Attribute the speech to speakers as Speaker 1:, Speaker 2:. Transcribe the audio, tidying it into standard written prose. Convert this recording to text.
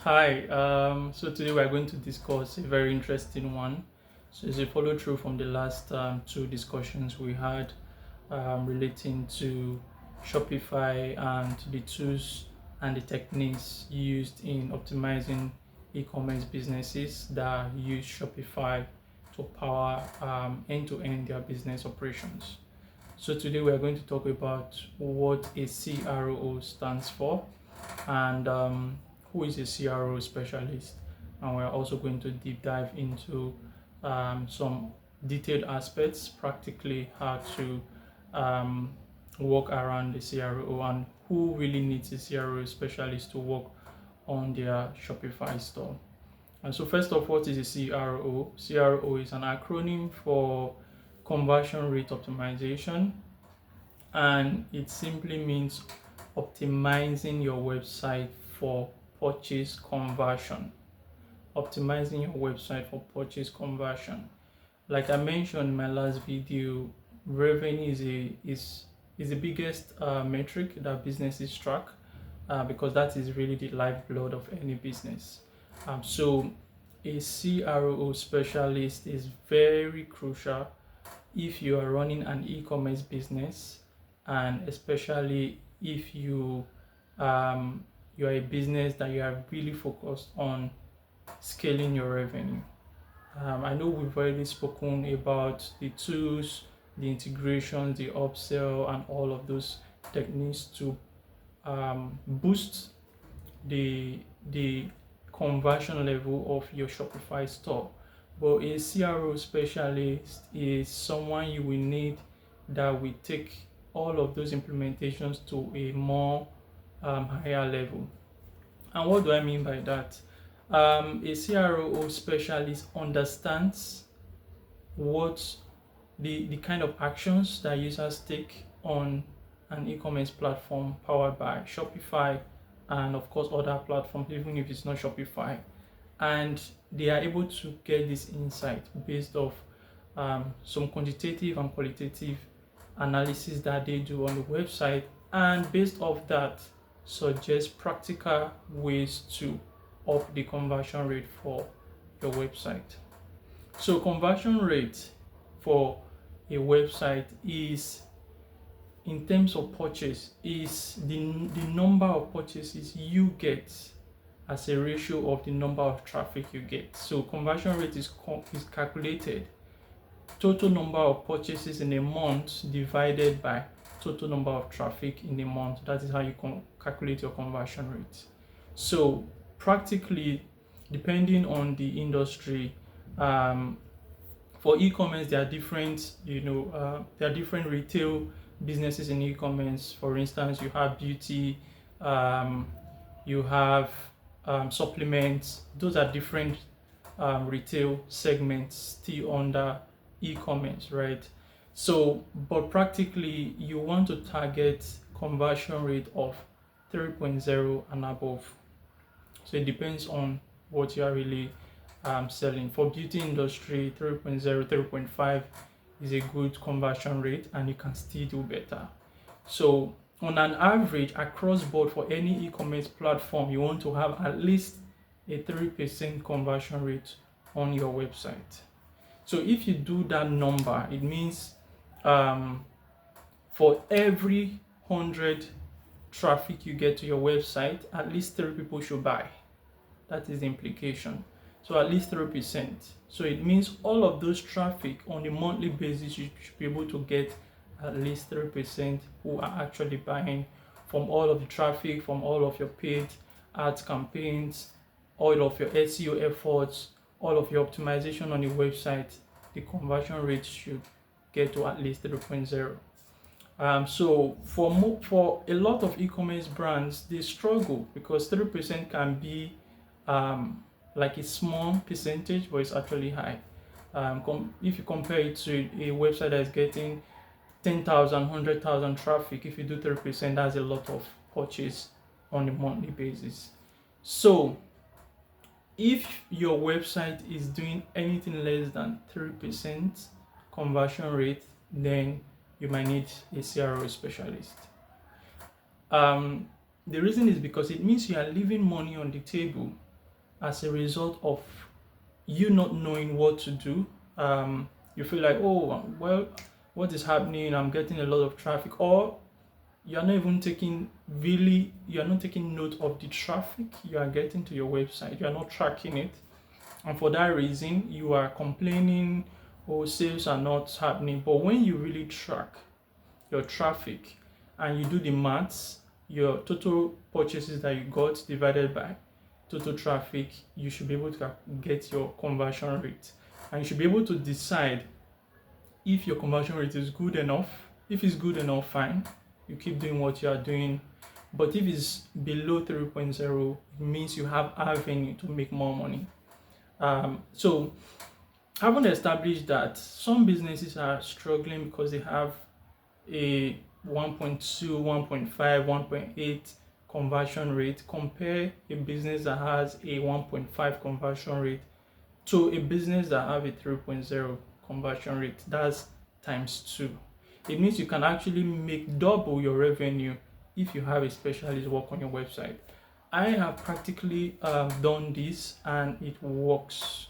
Speaker 1: Hi, so today we're going to discuss a very interesting one. So it's a follow through from the last two discussions we had relating to Shopify and the tools and the techniques used in optimizing e-commerce businesses that use Shopify to power end-to-end their business operations. So today we are going to talk about what a CRO stands for and who is a CRO specialist. And we're also going to deep dive into some detailed aspects, practically how to um, work around the CRO and who really needs a CRO specialist to work on their Shopify store. And so, first off, what is a CRO? CRO is an acronym for conversion rate optimization, and it simply means optimizing your website for purchase conversion. Optimizing your website for purchase conversion. Like I mentioned in my last video, revenue is the biggest metric that businesses track because that is really the lifeblood of any business. So a CRO specialist is very crucial if you are running an e-commerce business, and especially if you are a business that you are really focused on scaling your revenue. I know we've already spoken about the tools, the integrations, the upsell, and all of those techniques to boost the conversion level of your Shopify store. But a CRO specialist is someone you will need that will take all of those implementations to a more higher level. And what do I mean by that? A CRO specialist understands what the kind of actions that users take on an e-commerce platform powered by Shopify and of course other platforms, even if it's not Shopify. And they are able to get this insight based off some quantitative and qualitative analysis that they do on the website, and based off that suggest practical ways to up the conversion rate for your website. So conversion rate for a website is, in terms of purchase, is the number of purchases you get as a ratio of the number of traffic you get. So conversion rate is calculated total number of purchases in a month divided by total number of traffic in a month. That is how you calculate your conversion rate. So practically, depending on the industry, for e-commerce there are different, there are different retail businesses in e-commerce. For instance, you have beauty, you have supplements. Those are different retail segments still under e-commerce, right? So, but practically, you want to target conversion rate of 3.0 and above. So it depends on what you are really selling. For beauty industry, 3.0, 3.5 is a good conversion rate, and you can still do better. So on an average, across board for any e-commerce platform, you want to have at least a 3% conversion rate on your website. So if you do that number, it means for every 100 traffic you get to your website, at least 3 people should buy. That is the implication. So at least 3%. So it means all of those traffic on a monthly basis, you should be able to get at least 3% who are actually buying from all of the traffic, from all of your paid ads campaigns, all of your SEO efforts, all of your optimization on your website. The conversion rate should get to at least 3.0. So for a lot of e-commerce brands, they struggle because 3% can be like a small percentage, but it's actually high. If you compare it to a website that is getting 10,000, 100,000 traffic, if you do 3%, that's a lot of purchase on a monthly basis. So if your website is doing anything less than 3% conversion rate, then you might need a CRO specialist. The reason is because it means you are leaving money on the table as a result of you not knowing what to do. You feel like, oh, well, what is happening? I'm getting a lot of traffic, or you're not even you're not taking note of the traffic you are getting to your website. You're not tracking it. And for that reason, you are complaining, oh, sales are not happening. But when you really track your traffic and you do the maths, your total purchases that you got divided by total traffic, you should be able to get your conversion rate. And you should be able to decide if your conversion rate is good enough. If it's good enough, fine, you keep doing what you are doing. But if it's below 3.0, it means you have avenue to make more money. So having established that some businesses are struggling because they have a 1.2, 1.5, 1.8 conversion rate, compare a business that has a 1.5 conversion rate to a business that have a 3.0 conversion rate. That's times 2. It means you can actually make double your revenue if you have a specialist work on your website. I have practically done this and it works.